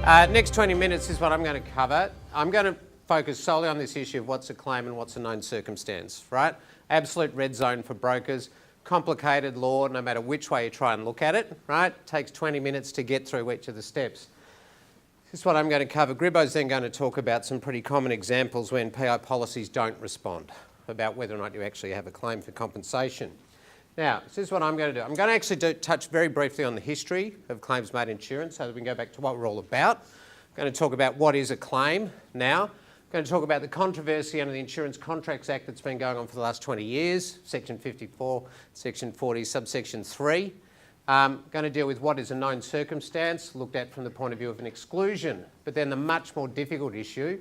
Next 20 minutes is what I'm going to cover. I'm going to focus solely on this issue of what's a claim and what's a known circumstance, right? Absolute red zone for brokers. Complicated law, no matter which way you try and look at it, right? It takes 20 minutes to get through each of the steps. This is what I'm going to cover. Gribbo's then going to talk about some pretty common examples when PI policies don't respond, about whether or not you actually have a claim for compensation. Now, this is what I'm going to do. I'm going to actually touch very briefly on the history of claims made insurance so that we can go back to what we're all about. I'm going to talk about what is a claim now. I'm going to talk about the controversy under the Insurance Contracts Act that's been going on for the last 20 years, Section 54, Section 40, subsection 3. I'm going to deal with what is a known circumstance, looked at from the point of view of an exclusion, but then the much more difficult issue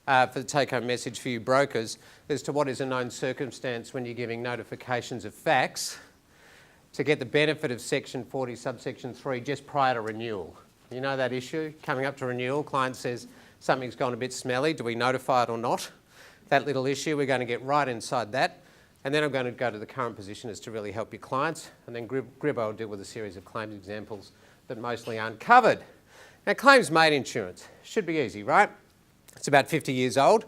for the take-home message for you brokers as to what is a known circumstance when you're giving notifications of facts to get the benefit of Section 40, subsection 3 just prior to renewal. You know that issue? Coming up to renewal, client says something's gone a bit smelly, do we notify it or not? That little issue, we're going to get right inside that. And then I'm going to go to the current position as to really help your clients. And then Gribbo will deal with a series of claims examples that mostly aren't covered. Now, claims made insurance should be easy, right? It's about 50 years old.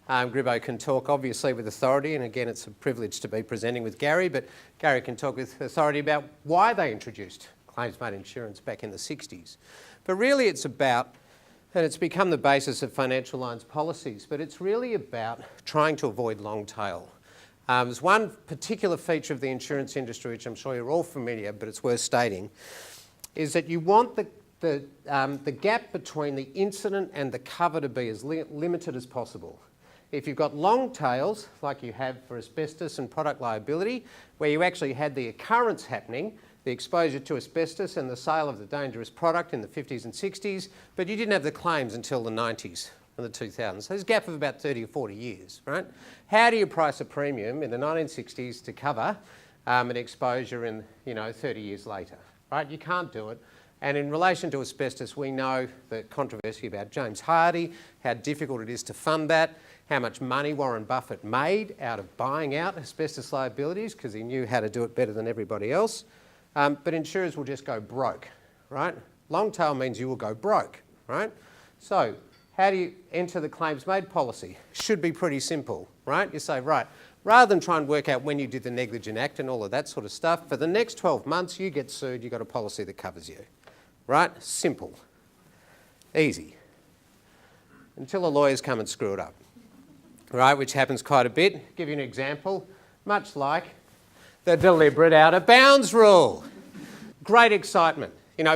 Gribbo can talk obviously with authority, and again it's a privilege to be presenting with Gary, but Gary can talk with authority about why they introduced claims made insurance back in the 60s. But really it's about, and it's become the basis of financial lines policies, but it's really about trying to avoid long tail. There's one particular feature of the insurance industry, which I'm sure you're all familiar, but it's worth stating, is that you want the gap between the incident and the cover to be as limited as possible. If you've got long tails, like you have for asbestos and product liability, where you actually had the occurrence happening, the exposure to asbestos and the sale of the dangerous product in the 50s and 60s, but you didn't have the claims until the 90s and the 2000s. So there's a gap of about 30 or 40 years, right? How do you price a premium in the 1960s to cover an exposure in, 30 years later, right? You can't do it. And in relation to asbestos, we know the controversy about James Hardie, how difficult it is to fund that, how much money Warren Buffett made out of buying out asbestos liabilities because he knew how to do it better than everybody else. But insurers will just go broke, right? Long tail means you will go broke, right? So how do you enter the claims made policy? Should be pretty simple, right? You say, right, rather than try and work out when you did the negligent act and all of that sort of stuff, for the next 12 months you get sued, you've got a policy that covers you, right? Simple, easy, until the lawyers come and screw it up, right? Which happens quite a bit. I'll give you an example, much like the deliberate out of bounds rule. Great excitement.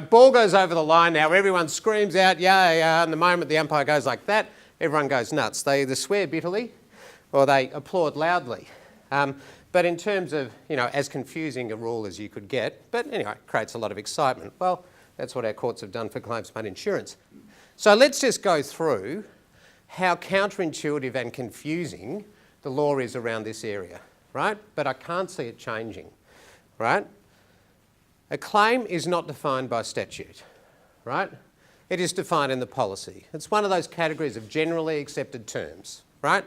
Ball goes over the line now, everyone screams out, yeah, and the moment the umpire goes like that, everyone goes nuts. They either swear bitterly or they applaud loudly. But in terms of, as confusing a rule as you could get, but anyway, it creates a lot of excitement. Well, that's what our courts have done for claims made insurance. So let's just go through how counterintuitive and confusing the law is around this area, right? But I can't see it changing, right? A claim is not defined by statute, right? It is defined in the policy. It's one of those categories of generally accepted terms, right?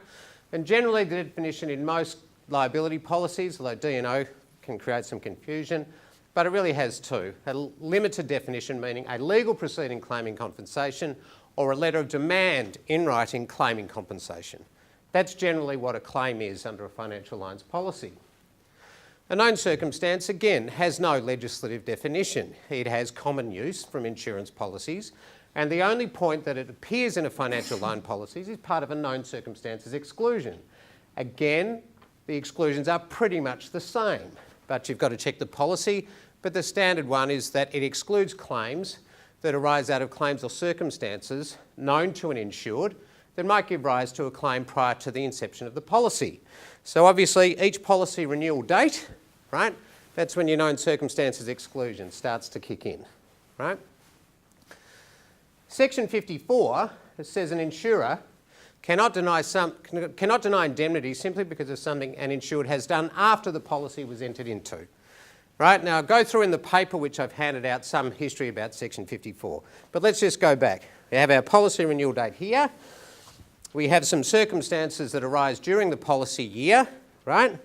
And generally the definition in most liability policies, although D&O can create some confusion, but it really has two. A limited definition meaning a legal proceeding claiming compensation or a letter of demand in writing claiming compensation. That's generally what a claim is under a financial lines policy. A known circumstance, again, has no legislative definition. It has common use from insurance policies, and the only point that it appears in a financial line policies is part of a known circumstances exclusion. Again, the exclusions are pretty much the same, but you've got to check the policy, but the standard one is that it excludes claims that arise out of claims or circumstances known to an insured that might give rise to a claim prior to the inception of the policy. So obviously each policy renewal date, right, that's when your known circumstances exclusion starts to kick in, right? Section 54 says an insurer cannot deny indemnity simply because of something an insured has done after the policy was entered into. Right, now I'll go through in the paper which I've handed out some history about Section 54, but let's just go back. We have our policy renewal date here. We have some circumstances that arise during the policy year, right?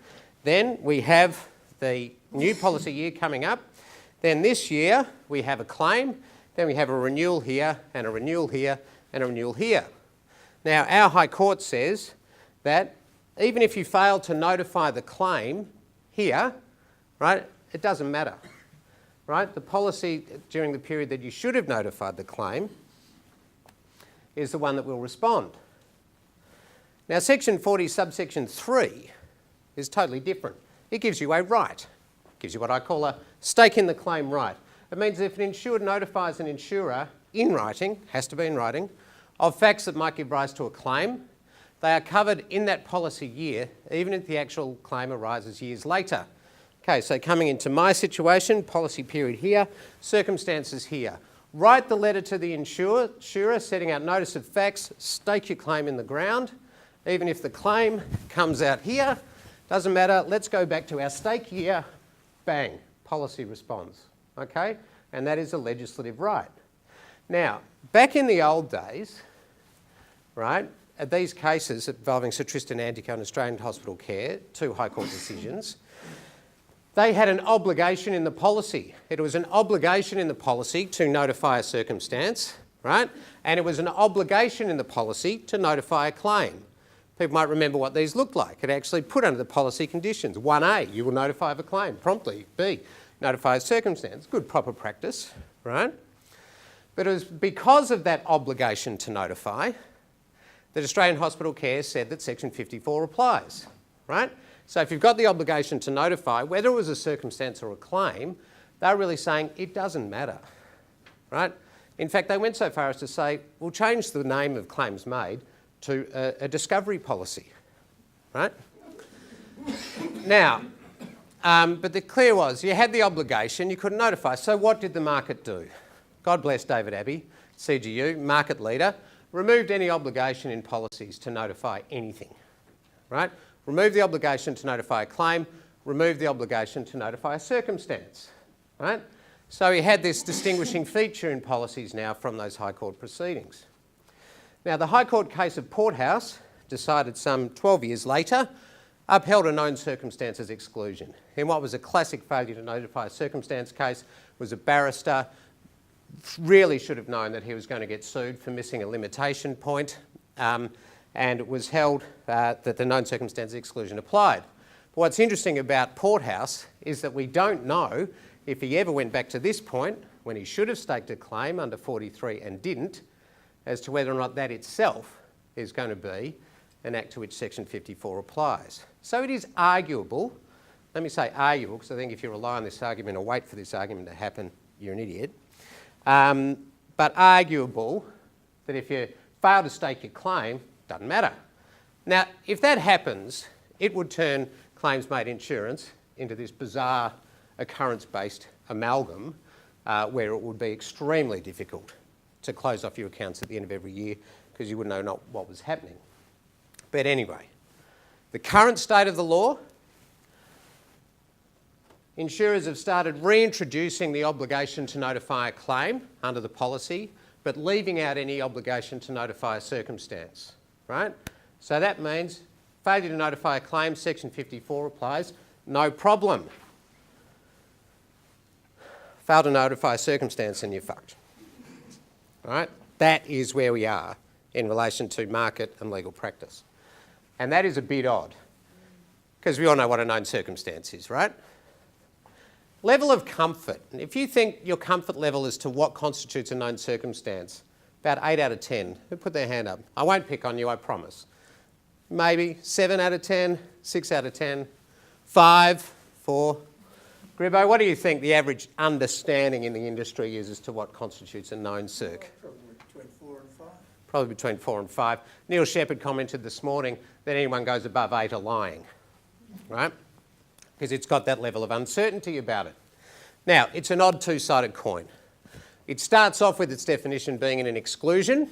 Then we have the new policy year coming up. Then this year we have a claim. Then we have a renewal here, and a renewal here, and a renewal here. Now, our High Court says that even if you fail to notify the claim here, right, it doesn't matter, right? The policy during the period that you should have notified the claim is the one that will respond. Now, Section 40, subsection 3 is totally different. It gives you a right. It gives you what I call a stake in the claim right. It means if an insured notifies an insurer in writing, has to be in writing, of facts that might give rise to a claim, they are covered in that policy year, even if the actual claim arises years later. Okay, so coming into my situation, policy period here, circumstances here. Write the letter to the insurer setting out notice of facts, stake your claim in the ground. Even if the claim comes out here, doesn't matter, let's go back to our stake year, bang, policy responds, okay? And that is a legislative right. Now, back in the old days, right, at these cases involving Sir Tristan Antico and Australian Hospital Care, 2 High Court decisions, they had an obligation in the policy. It was an obligation in the policy to notify a circumstance, right? And it was an obligation in the policy to notify a claim. People might remember what these looked like. It actually put under the policy conditions. 1A, you will notify of a claim promptly. B, notify a circumstance. Good proper practice, right? But it was because of that obligation to notify that Australian Hospital Care said that Section 54 applies, right? So if you've got the obligation to notify, whether it was a circumstance or a claim, they're really saying it doesn't matter, right? In fact, they went so far as to say, we'll change the name of claims made to a discovery policy, right? Now, but the clear was you had the obligation, you couldn't notify. So what did the market do? God bless David Abbey, CGU, market leader, removed any obligation in policies to notify anything, right? Remove the obligation to notify a claim, remove the obligation to notify a circumstance, right? So he had this distinguishing feature in policies now from those High Court proceedings. Now, the High Court case of Porthouse, decided some 12 years later, upheld a known circumstances exclusion. In what was a classic failure to notify a circumstance case, was a barrister, really should have known that he was going to get sued for missing a limitation point, and it was held that the known circumstances exclusion applied. But what's interesting about Porthouse is that we don't know if he ever went back to this point, when he should have staked a claim under 43 and didn't, as to whether or not that itself is going to be an act to which Section 54 applies. So it is arguable, let me say arguable, because I think if you rely on this argument or wait for this argument to happen, you're an idiot, but arguable that if you fail to stake your claim, doesn't matter. Now, if that happens, it would turn claims made insurance into this bizarre occurrence-based amalgam where it would be extremely difficult to close off your accounts at the end of every year because you wouldn't know what was happening. But anyway, the current state of the law, insurers have started reintroducing the obligation to notify a claim under the policy, but leaving out any obligation to notify a circumstance, right? So that means failure to notify a claim, Section 54 applies, no problem. Fail to notify a circumstance and you're fucked. Right? That is where we are in relation to market and legal practice. And that is a bit odd, because we all know what a known circumstance is, right? Level of comfort. If you think your comfort level as to what constitutes a known circumstance, about 8 out of 10. Who put their hand up? I won't pick on you, I promise. Maybe 7 out of 10, 6 out of 10, 5, 4. Gribbo, what do you think the average understanding in the industry is as to what constitutes a known circ? Probably between 4 and 5. Probably between 4 and 5. Neil Shepherd commented this morning that anyone goes above 8 are lying, right? Because it's got that level of uncertainty about it. Now, it's an odd two-sided coin. It starts off with its definition being an exclusion,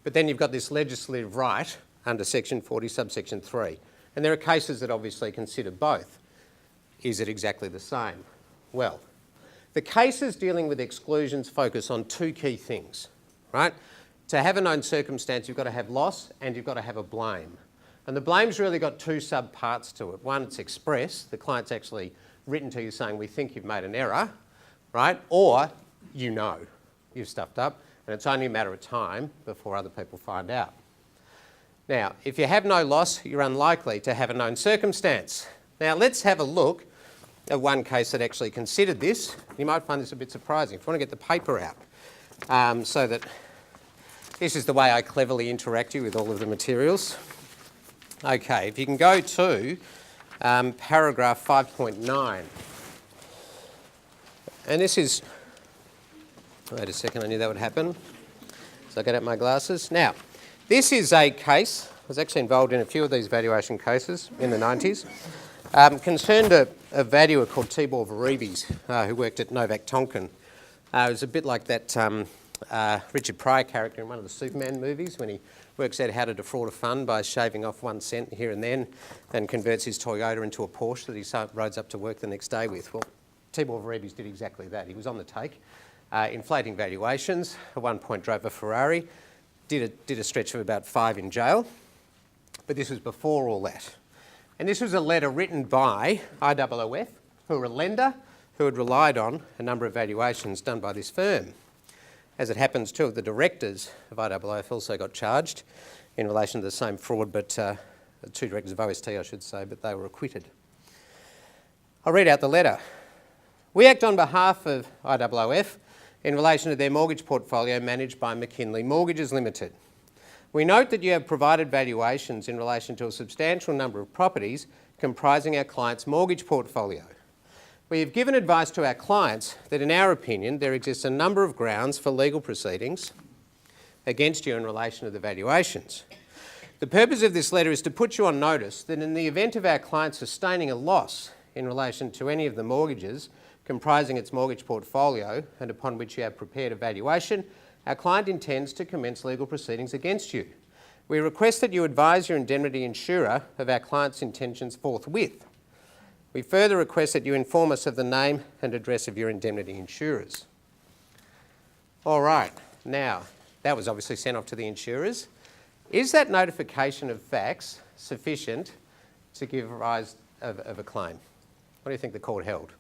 but then you've got this legislative right under Section 40, subsection 3. And there are cases that obviously consider both. Is it exactly the same? Well, the cases dealing with exclusions focus on 2 key things, right? To have a known circumstance, you've got to have loss and you've got to have a blame. And the blame's really got 2 sub-parts to it. One, it's express. The client's actually written to you saying, we think you've made an error, right? Or you know, you've stuffed up, and it's only a matter of time before other people find out. Now, if you have no loss, you're unlikely to have a known circumstance. Now, let's have a look at one case that actually considered this. You might find this a bit surprising. If you want to get the paper out, so that this is the way I cleverly interact you with all of the materials. Okay, if you can go to paragraph 5.9. And this is, wait a second, I knew that would happen. So I get out my glasses. Now, this is a case, I was actually involved in a few of these valuation cases in the 90s, concerned a valuer called Tibor Verebes, who worked at Novak Tonkin. It was a bit like that Richard Pryor character in one of the Superman movies when he works out how to defraud a fund by shaving off 1 cent here and then and converts his Toyota into a Porsche that he rides up to work the next day with. Well, Tibor Verebes did exactly that. He was on the take, inflating valuations. At one point drove a Ferrari, did a stretch of about 5 in jail, but this was before all that. And this was a letter written by IOOF, who were a lender who had relied on a number of valuations done by this firm. As it happens, 2 of the directors of IOOF also got charged in relation to the same fraud, but 2 directors of OST, I should say, but they were acquitted. I'll read out the letter. We act on behalf of IOOF in relation to their mortgage portfolio managed by McKinley Mortgages Limited. We note that you have provided valuations in relation to a substantial number of properties comprising our client's mortgage portfolio. We have given advice to our clients that in our opinion there exists a number of grounds for legal proceedings against you in relation to the valuations. The purpose of this letter is to put you on notice that in the event of our client sustaining a loss in relation to any of the mortgages comprising its mortgage portfolio and upon which you have prepared a valuation, our client intends to commence legal proceedings against you. We request that you advise your indemnity insurer of our client's intentions forthwith. We further request that you inform us of the name and address of your indemnity insurers. All right, now, that was obviously sent off to the insurers. Is that notification of facts sufficient to give rise of a claim? What do you think the court held?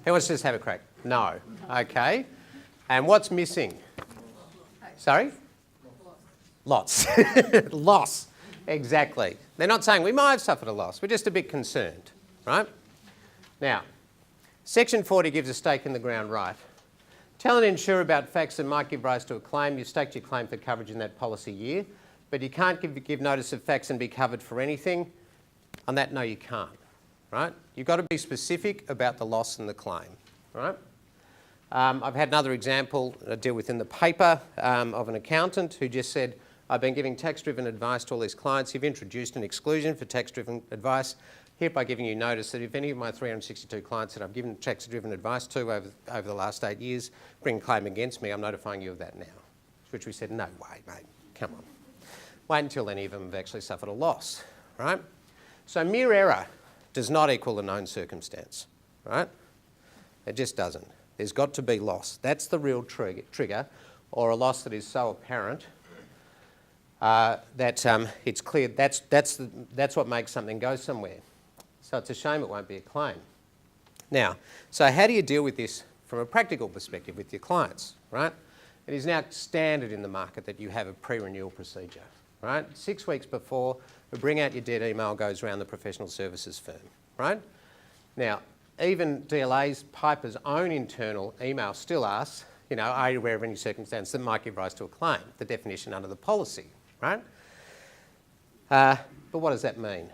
Who wants to just have a crack? No. Okay. And what's missing? Sorry? Lots. Loss. Exactly. They're not saying we might have suffered a loss. We're just a bit concerned, right? Now, Section 40 gives a stake in the ground right. Tell an insurer about facts that might give rise to a claim. You've staked your claim for coverage in that policy year, but you can't give notice of facts and be covered for anything. On that, no, you can't, right? You've got to be specific about the loss and the claim, right? I've had another example I deal with in the paper of an accountant who just said, I've been giving tax-driven advice to all these clients. You've introduced an exclusion for tax-driven advice, hereby giving you notice that if any of my 362 clients that I've given tax-driven advice to over the last 8 years bring a claim against me, I'm notifying you of that now. To which we said, no way, mate, come on. Wait until any of them have actually suffered a loss, right? So mere error does not equal a known circumstance, right? It just doesn't. There's got to be loss. That's the real trigger, or a loss that is so apparent that it's clear. That's what makes something go somewhere. So it's a shame it won't be a claim. Now, so how do you deal with this from a practical perspective with your clients, right? It is now standard in the market that you have a pre-renewal procedure, right? 6 weeks before, we bring out your debt email goes around the professional services firm, right? Now, even DLA's, Piper's own internal email still asks, you know, are you aware of any circumstance that might give rise to a claim? The definition under the policy, right? But what does that mean?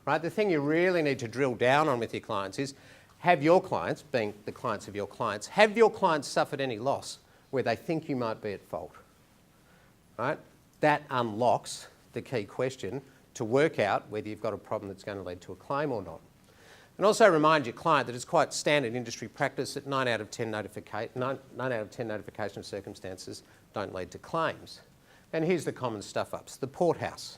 Right? The thing you really need to drill down on with your clients is, have your clients, being the clients of your clients, have your clients suffered any loss where they think you might be at fault? Right? That unlocks the key question to work out whether you've got a problem that's going to lead to a claim or not. And also remind your client that it's quite standard industry practice that 9 out of 10 notification of circumstances don't lead to claims. And here's the common stuff-ups. The Porthouse.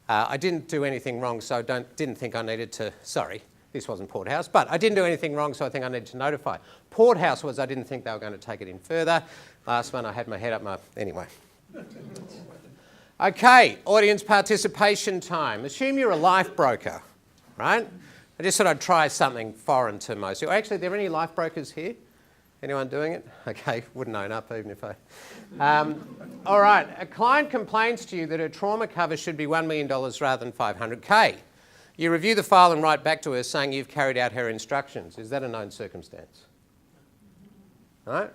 I didn't do anything wrong, so didn't think I needed to... Sorry, this wasn't Porthouse, but I didn't do anything wrong, so I think I needed to notify. Porthouse was I didn't think they were going to take it in further. Last one, I had my head up my... Anyway. Okay, audience participation time. Assume you're a life broker, right? I just thought I'd try something foreign to most of you. Actually, are there any life brokers here? Anyone doing it? Okay, wouldn't own up even if I... all right, a client complains to you that her trauma cover should be $1 million rather than $500K. You review the file and write back to her saying you've carried out her instructions. Is that a known circumstance? Right?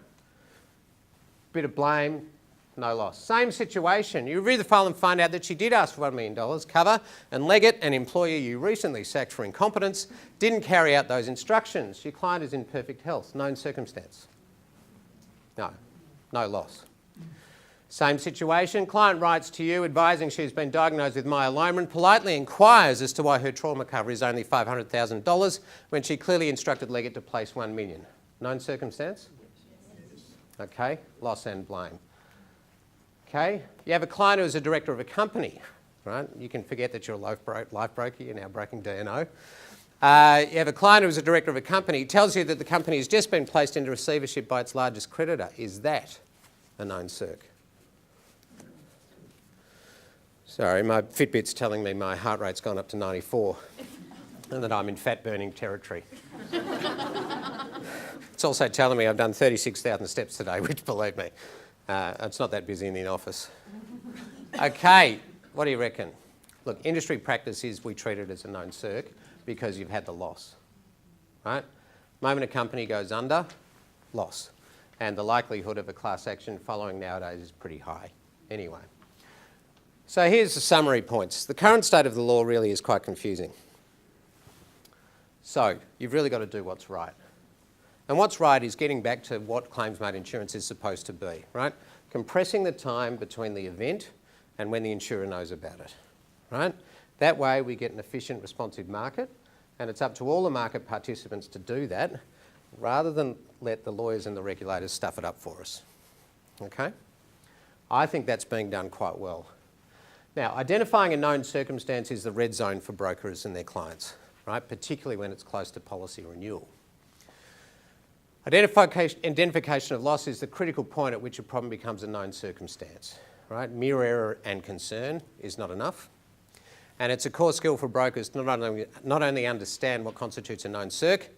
Bit of blame, no loss. Same situation. You review the file and find out that she did ask for $1 million cover and Leggatt, an employer you recently sacked for incompetence, didn't carry out those instructions. Your client is in perfect health. Known circumstance? No. No loss. Same situation. Client writes to you advising she's been diagnosed with myeloma and politely inquires as to why her trauma cover is only $500,000 when she clearly instructed Leggatt to place $1 million. Known circumstance? Okay. Loss and blame. Okay, you have a client who is a director of a company, right? You can forget that you're a life broker, you're now breaking D&O. You have a client who is a director of a company. He tells you that the company has just been placed into receivership by its largest creditor. Is that a known circ? Sorry, my Fitbit's telling me my heart rate's gone up to 94 and that I'm in fat-burning territory. It's also telling me I've done 36,000 steps today, which, believe me, it's not that busy in the office. Okay, what do you reckon? Look, industry practice is we treat it as a known circ because you've had the loss, right? Moment a company goes under, loss. And the likelihood of a class action following nowadays is pretty high. Anyway, so here's the summary points. The current state of the law really is quite confusing. So you've really got to do what's right. And what's right is getting back to what claims-made insurance is supposed to be, right? Compressing the time between the event and when the insurer knows about it, right? That way we get an efficient, responsive market, and it's up to all the market participants to do that rather than let the lawyers and the regulators stuff it up for us, okay? I think that's being done quite well. Now, identifying a known circumstance is the red zone for brokers and their clients, right? Particularly when it's close to policy renewal. Identification of loss is the critical point at which a problem becomes a known circumstance, right? Mere error and concern is not enough. And it's a core skill for brokers to not only understand what constitutes a known circ,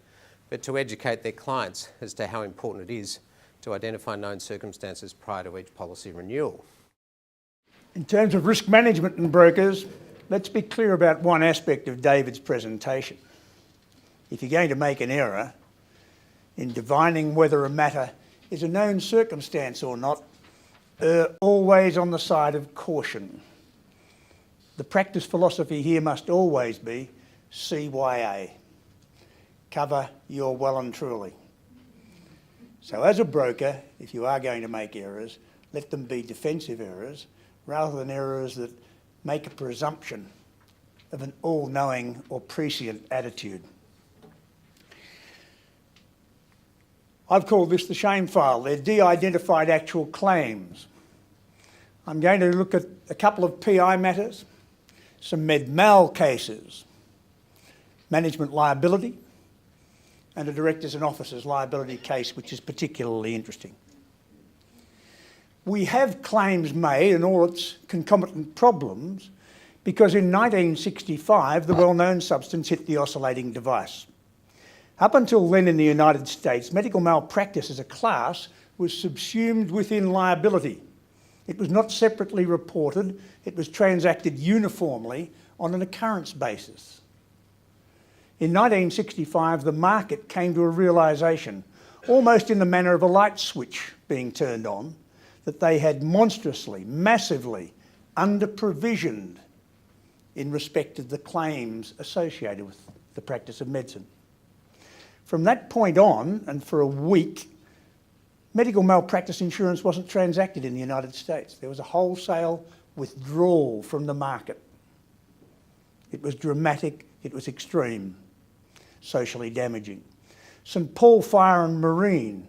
but to educate their clients as to how important it is to identify known circumstances prior to each policy renewal. In terms of risk management and brokers, let's be clear about one aspect of David's presentation. If you're going to make an error in divining whether a matter is a known circumstance or not, always on the side of caution. The practice philosophy here must always be CYA. Cover your well and truly. So as a broker, if you are going to make errors, let them be defensive errors rather than errors that make a presumption of an all-knowing or prescient attitude. I've called this the shame file. They're de-identified actual claims. I'm going to look at a couple of PI matters, some med-mal cases, management liability, and a directors and officers liability case, which is particularly interesting. We have claims made and all its concomitant problems because in 1965, the well-known substance hit the oscillating device. Up until then in the United States, medical malpractice as a class was subsumed within liability. It was not separately reported, it was transacted uniformly on an occurrence basis. In 1965, the market came to a realisation, almost in the manner of a light switch being turned on, that they had monstrously, massively under-provisioned in respect of the claims associated with the practice of medicine. From that point on, and for a week, medical malpractice insurance wasn't transacted in the United States. There was a wholesale withdrawal from the market. It was dramatic, it was extreme, socially damaging. St Paul Fire and Marine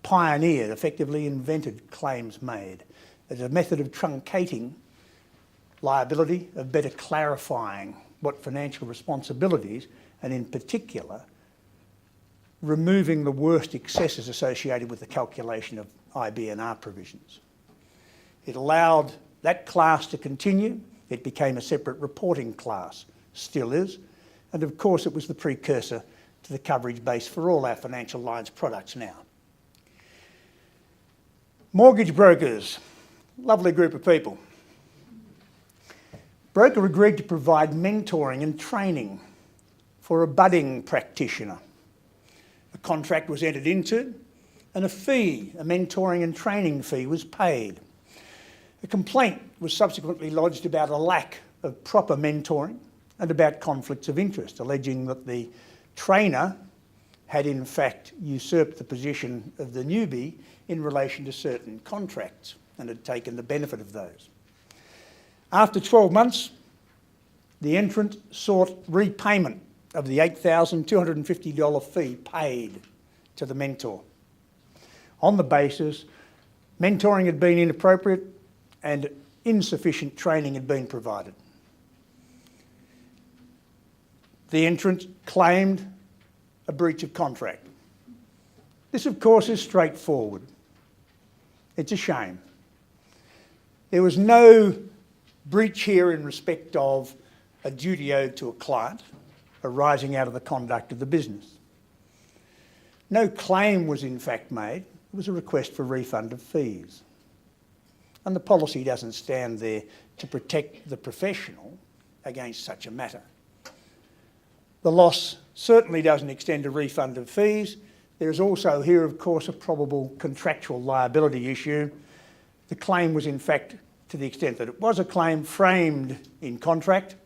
pioneered, effectively invented claims made as a method of truncating liability, of better clarifying what financial responsibilities, and in particular, removing the worst excesses associated with the calculation of IBNR provisions. It allowed that class to continue. It became a separate reporting class, still is, and of course it was the precursor to the coverage base for all our financial lines products now. Mortgage brokers, lovely group of people. Broker agreed to provide mentoring and training for a budding practitioner. A contract was entered into and a fee, a mentoring and training fee, was paid. A complaint was subsequently lodged about a lack of proper mentoring and about conflicts of interest, alleging that the trainer had in fact usurped the position of the newbie in relation to certain contracts and had taken the benefit of those. After 12 months, the entrant sought repayment of the $8,250 fee paid to the mentor, on the basis mentoring had been inappropriate and insufficient training had been provided. The entrant claimed a breach of contract. This, of course, is straightforward. It's a shame. There was no breach here in respect of a duty owed to a client arising out of the conduct of the business. No claim was in fact made. It was a request for refund of fees. And the policy doesn't stand there to protect the professional against such a matter. The loss certainly doesn't extend to refund of fees. There is also here, of course, a probable contractual liability issue. The claim was in fact, to the extent that it was a claim, framed in contract,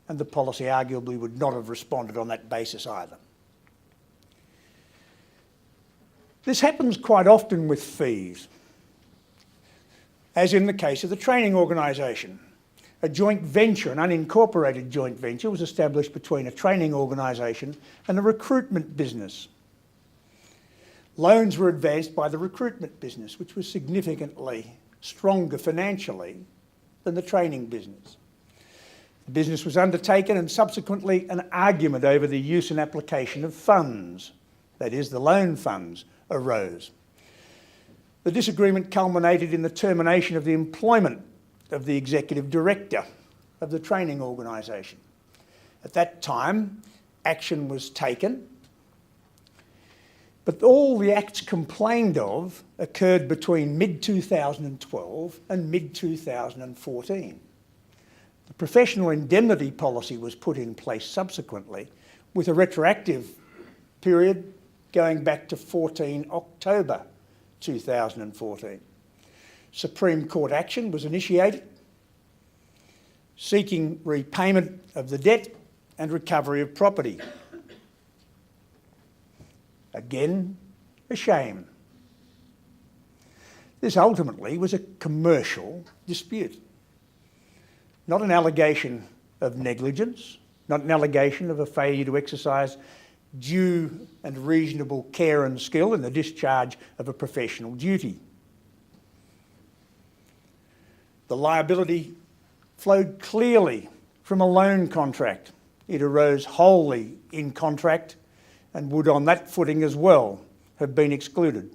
and the policy arguably would not have responded on that basis either. This happens quite often with fees, as in the case of the training organisation. A joint venture, an unincorporated joint venture, was established between a training organisation and a recruitment business. Loans were advanced by the recruitment business, which was significantly stronger financially than the training business. The business was undertaken and subsequently an argument over the use and application of funds, that is, the loan funds, arose. The disagreement culminated in the termination of the employment of the executive director of the training organisation. At that time, action was taken, but all the acts complained of occurred between mid-2012 and mid-2014. The professional indemnity policy was put in place subsequently with a retroactive period going back to 14 October 2014. Supreme Court action was initiated seeking repayment of the debt and recovery of property. Again, a shame. This ultimately was a commercial dispute, not an allegation of negligence, not an allegation of a failure to exercise due and reasonable care and skill in the discharge of a professional duty. The liability flowed clearly from a loan contract. It arose wholly in contract and would on that footing as well have been excluded.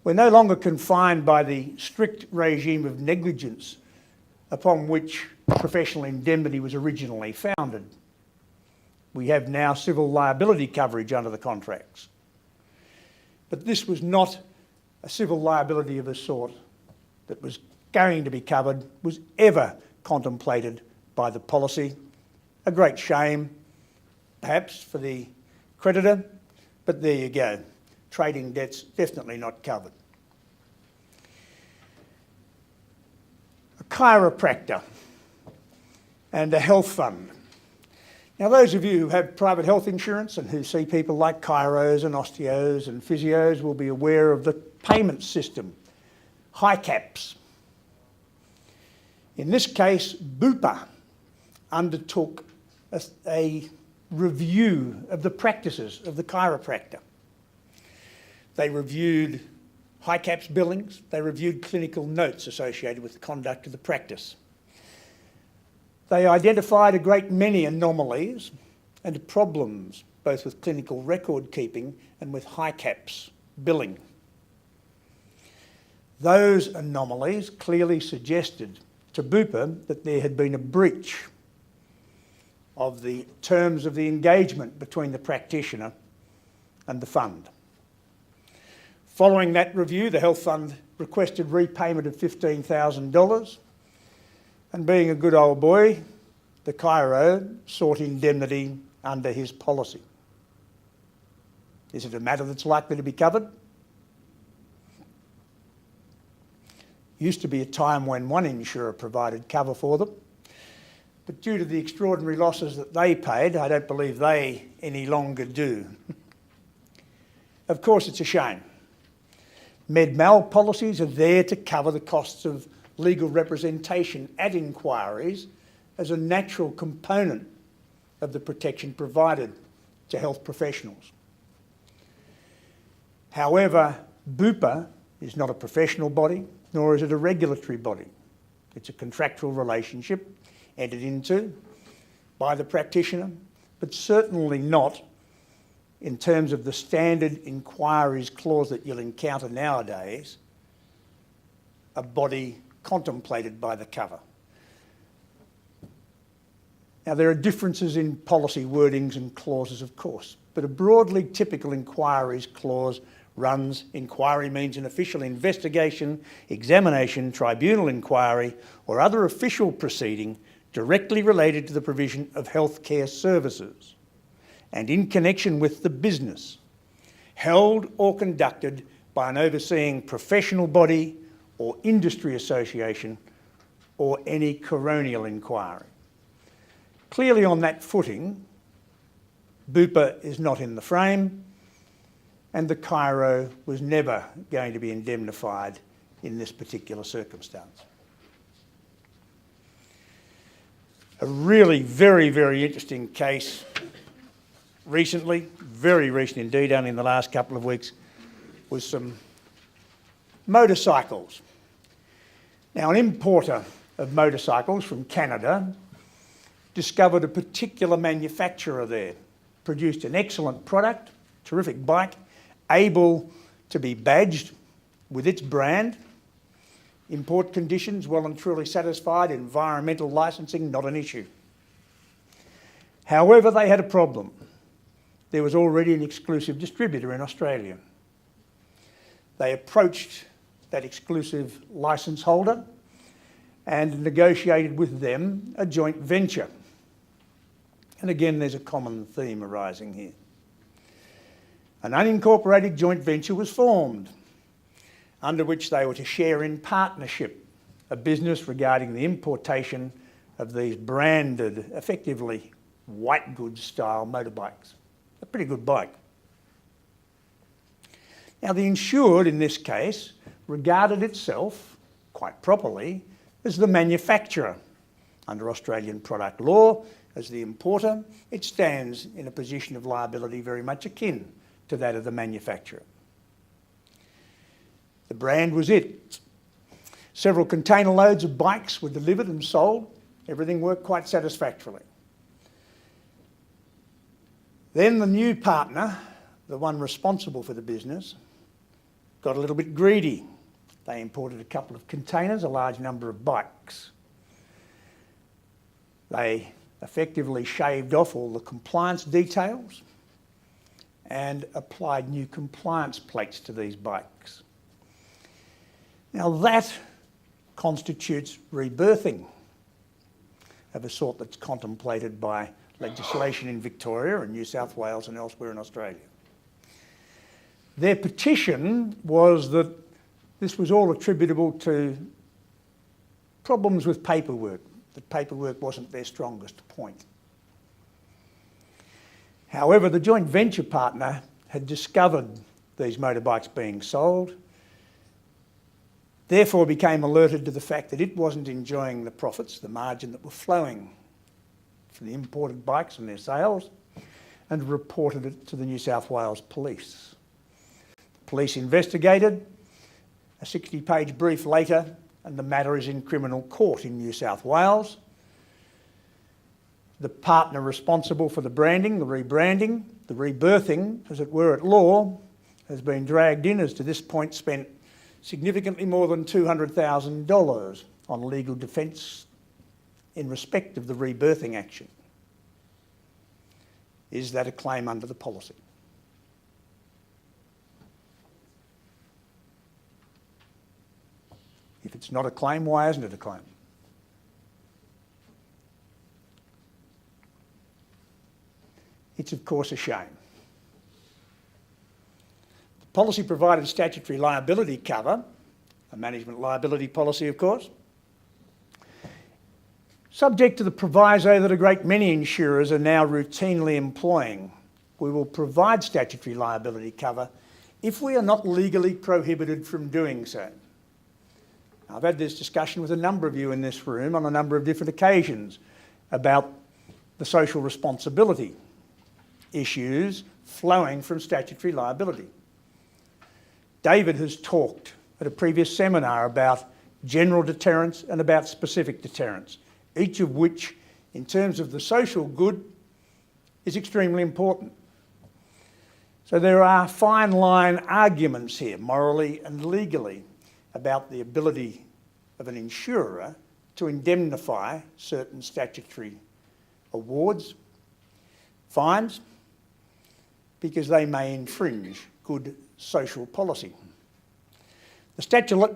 We're no longer confined by the strict regime of negligence upon which professional indemnity was originally founded. We have now civil liability coverage under the contracts. But this was not a civil liability of a sort that was going to be covered, was ever contemplated by the policy. A great shame, perhaps, for the creditor, but there you go. Trading debts definitely not covered. A chiropractor and a health fund. Now, those of you who have private health insurance and who see people like chiros and osteos and physios will be aware of the payment system, HICAPs. In this case, Bupa undertook a review of the practices of the chiropractor. They reviewed HICAPs billings, they reviewed clinical notes associated with the conduct of the practice. They identified a great many anomalies and problems, both with clinical record keeping and with HICAPs billing. Those anomalies clearly suggested to Bupa that there had been a breach of the terms of the engagement between the practitioner and the fund. Following that review, the Health Fund requested repayment of $15,000, and being a good old boy, the chiro sought indemnity under his policy. Is it a matter that's likely to be covered? Used to be a time when one insurer provided cover for them, but due to the extraordinary losses that they paid, I don't believe they any longer do. Of course, it's a shame. Med-mal policies are there to cover the costs of legal representation at inquiries as a natural component of the protection provided to health professionals. However, Bupa is not a professional body, nor is it a regulatory body. It's a contractual relationship entered into by the practitioner, but certainly not in terms of the standard inquiries clause that you'll encounter nowadays, a body contemplated by the cover. Now, there are differences in policy wordings and clauses, of course, but a broadly typical inquiries clause runs: inquiry means an official investigation, examination, tribunal inquiry, or other official proceeding directly related to the provision of healthcare services and in connection with the business, held or conducted by an overseeing professional body or industry association or any coronial inquiry. Clearly on that footing, Bupa is not in the frame, and the chiro was never going to be indemnified in this particular circumstance. A really very, very interesting case recently, very recent indeed, only in the last couple of weeks, was some motorcycles. Now, an importer of motorcycles from Canada discovered a particular manufacturer there, produced an excellent product, terrific bike, able to be badged with its brand, import conditions well and truly satisfied, environmental licensing not an issue. However, they had a problem. There was already an exclusive distributor in Australia. They approached that exclusive licence holder and negotiated with them a joint venture. And again, there's a common theme arising here. An unincorporated joint venture was formed, under which they were to share in partnership a business regarding the importation of these branded, effectively white goods style motorbikes. A pretty good bike. Now, the insured in this case regarded itself, quite properly, as the manufacturer. Under Australian product law, as the importer, it stands in a position of liability very much akin to that of the manufacturer. The brand was it. Several container loads of bikes were delivered and sold. Everything worked quite satisfactorily. Then the new partner, the one responsible for the business, got a little bit greedy. They imported a couple of containers, a large number of bikes. They effectively shaved off all the compliance details and applied new compliance plates to these bikes. Now that constitutes rebirthing of a sort that's contemplated by legislation in Victoria and New South Wales and elsewhere in Australia. Their petition was that this was all attributable to problems with paperwork, that paperwork wasn't their strongest point. However, the joint venture partner had discovered these motorbikes being sold, therefore became alerted to the fact that it wasn't enjoying the profits, the margin that were flowing from the imported bikes and their sales, and reported it to the New South Wales Police. The police investigated, a 60-page brief later, and the matter is in criminal court in New South Wales. The partner responsible for the branding, the rebranding, the rebirthing, as it were, at law, has been dragged in, has to this point spent significantly more than $200,000 on legal defence in respect of the rebirthing action. Is that a claim under the policy? If it's not a claim, why isn't it a claim? It's of course a shame. The policy provided statutory liability cover, a management liability policy of course, subject to the proviso that a great many insurers are now routinely employing. We will provide statutory liability cover if we are not legally prohibited from doing so. I've had this discussion with a number of you in this room on a number of different occasions about the social responsibility issues flowing from statutory liability. David has talked at a previous seminar about general deterrence and about specific deterrence, each of which, in terms of the social good, is extremely important. So there are fine line arguments here, morally and legally, about the ability of an insurer to indemnify certain statutory awards, fines, because they may infringe good social policy. The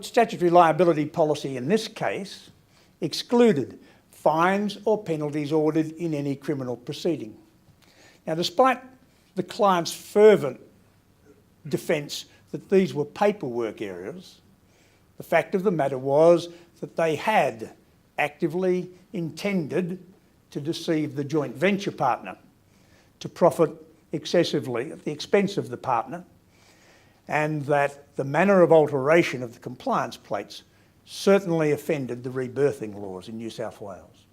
statutory liability policy in this case excluded fines or penalties ordered in any criminal proceeding. Now, despite the client's fervent defence that these were paperwork errors, the fact of the matter was that they had actively intended to deceive the joint venture partner, to profit excessively at the expense of the partner, and that the manner of alteration of the compliance plates certainly offended the rebirthing laws in New South Wales.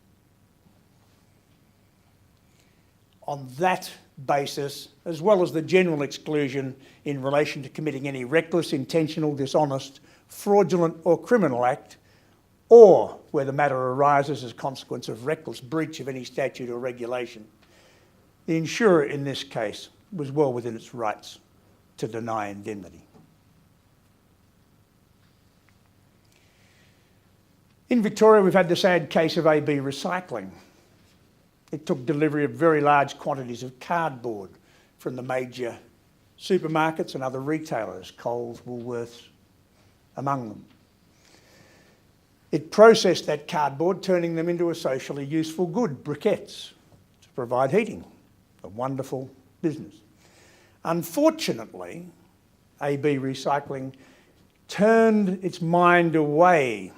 On that basis, as well as the general exclusion in relation to committing any reckless, intentional, dishonest, fraudulent or criminal act, or where the matter arises as a consequence of reckless breach of any statute or regulation, the insurer in this case was well within its rights to deny indemnity. In Victoria, we've had the sad case of AB Recycling. It took delivery of very large quantities of cardboard from the major supermarkets and other retailers, Coles, Woolworths, among them. It processed that cardboard, turning them into a socially useful good, briquettes, to provide heating. A wonderful business. Unfortunately, AB Recycling turned its mind away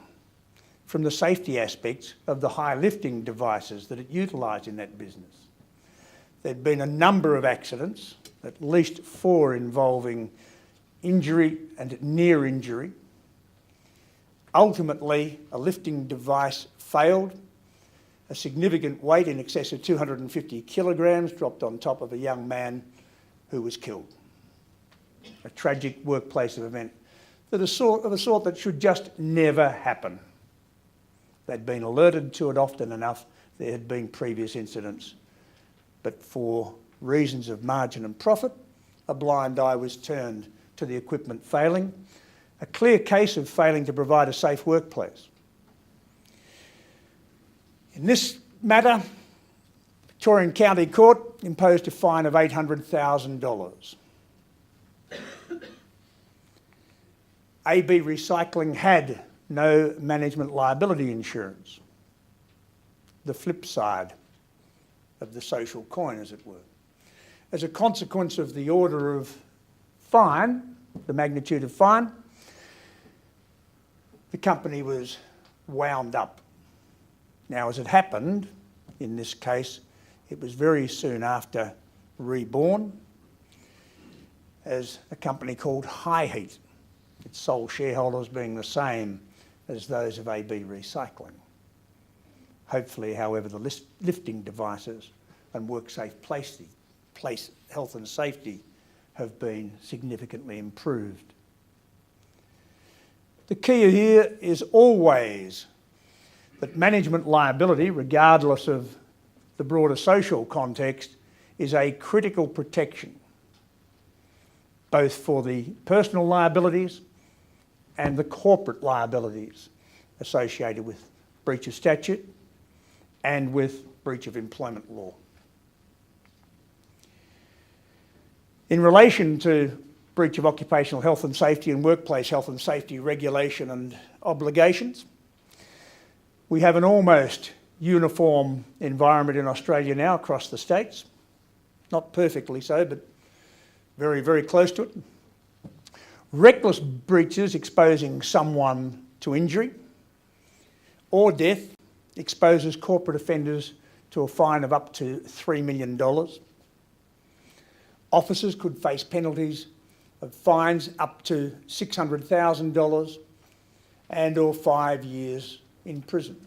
from the safety aspects of the high lifting devices that it utilised in that business. There'd been a number of accidents, at least 4 involving injury and near injury. Ultimately, a lifting device failed. A significant weight in excess of 250 kilograms dropped on top of a young man who was killed. A tragic workplace event of a sort that should just never happen. They'd been alerted to it often enough. There had been previous incidents. But for reasons of margin and profit, a blind eye was turned to the equipment failing. A clear case of failing to provide a safe workplace. In this matter, Victorian County Court imposed a fine of $800,000. AB Recycling had no management liability insurance. The flip side of the social coin, as it were. As a consequence of the order of fine, the magnitude of fine, the company was wound up. Now, as it happened, in this case, it was very soon after reborn as a company called High Heat, its sole shareholders being the same as those of AB Recycling. Hopefully, however, the lifting devices and work-safe place health and safety have been significantly improved. The key here is always that management liability, regardless of the broader social context, is a critical protection, both for the personal liabilities and the corporate liabilities associated with breach of statute and with breach of employment law. In relation to breach of occupational health and safety and workplace health and safety regulation and obligations. We have an almost uniform environment in Australia now across the states. Not perfectly so, but very, very close to it. Reckless breaches exposing someone to injury or death exposes corporate offenders to a fine of up to $3 million. Officers could face penalties of fines up to $600,000 and or 5 years in prison.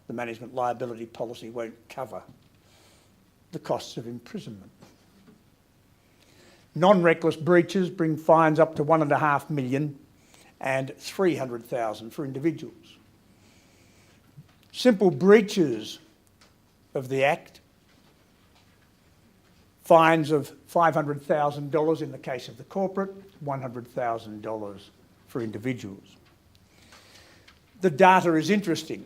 The management liability policy won't cover the costs of imprisonment. Non-reckless breaches bring fines up to $1.5 million and $300,000 for individuals. Simple breaches of the Act, fines of $500,000 in the case of the corporate, $100,000 for individuals. The data is interesting.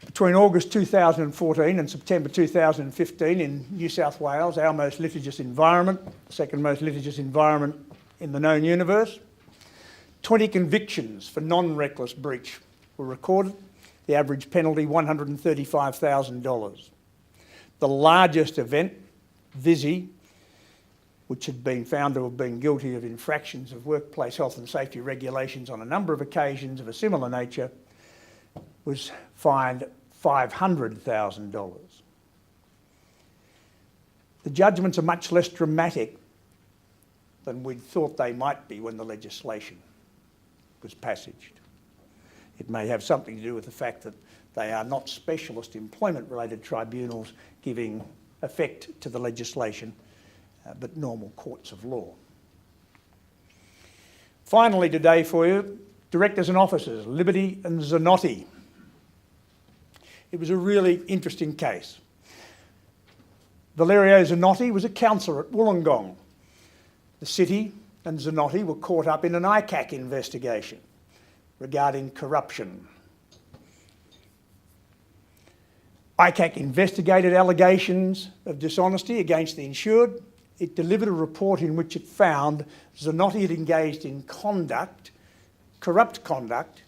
Between August 2014 and September 2015 in New South Wales, our most litigious environment, the second most litigious environment in the known universe, 20 convictions for non-reckless breach were recorded. The average penalty, $135,000. The largest event, Visy, which had been found to have been guilty of infractions of workplace health and safety regulations on a number of occasions of a similar nature, was fined $500,000. The judgments are much less dramatic than we'd thought they might be when the legislation was passaged. It may have something to do with the fact that they are not specialist employment-related tribunals giving effect to the legislation, but normal courts of law. Finally today for you, directors and officers, Liberty and Zanotti. It was a really interesting case. Valerio Zanotti was a councillor at Wollongong. The city and Zanotti were caught up in an ICAC investigation regarding corruption. ICAC investigated allegations of dishonesty against the insured. It delivered a report in which it found Zanotti had engaged in conduct, corrupt conduct,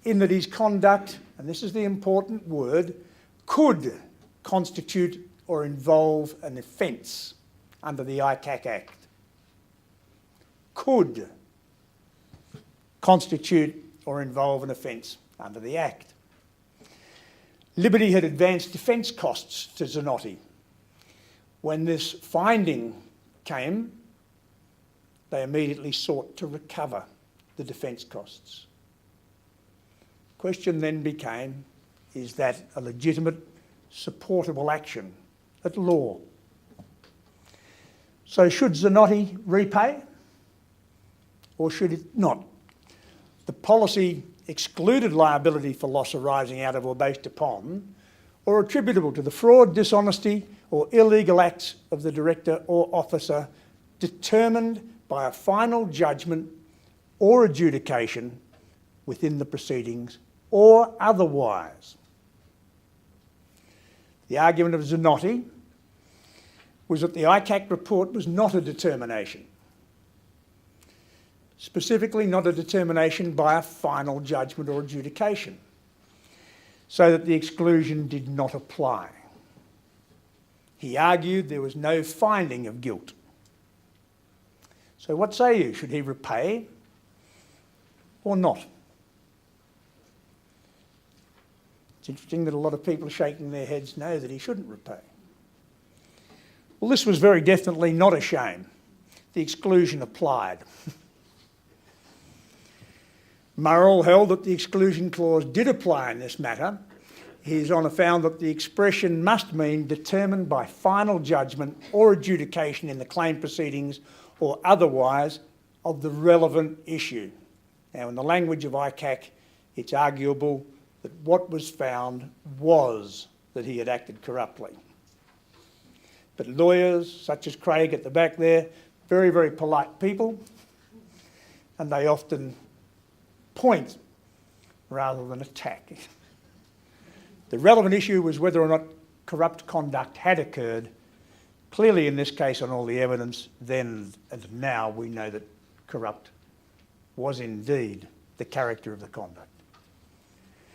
in that his conduct, and this is the important word, could constitute or involve an offence under the ICAC Act. Could constitute or involve an offence under the Act. Liberty had advanced defence costs to Zanotti. When this finding came, they immediately sought to recover the defence costs. Question then became, is that a legitimate, supportable action at law? So should Zanotti repay or should it not? The policy excluded liability for loss arising out of or based upon or attributable to the fraud, dishonesty or illegal acts of the director or officer determined by a final judgment or adjudication within the proceedings or otherwise. The argument of Zanotti was that the ICAC report was not a determination. Specifically, not a determination by a final judgment or adjudication, so that the exclusion did not apply. He argued there was no finding of guilt. So what say you? Should he repay or not? It's interesting that a lot of people shaking their heads no, that he shouldn't repay. Well, this was very definitely not a shame. The exclusion applied. Murrell held that the exclusion clause did apply in this matter. His Honour found that the expression must mean determined by final judgment or adjudication in the claim proceedings or otherwise of the relevant issue. Now, in the language of ICAC, it's arguable that what was found was that he had acted corruptly. But lawyers, such as Craig at the back there, very, very polite people, and they often point rather than attack. The relevant issue was whether or not corrupt conduct had occurred Clearly, in this case, on all the evidence, then and now, we know that corrupt was indeed the character of the conduct.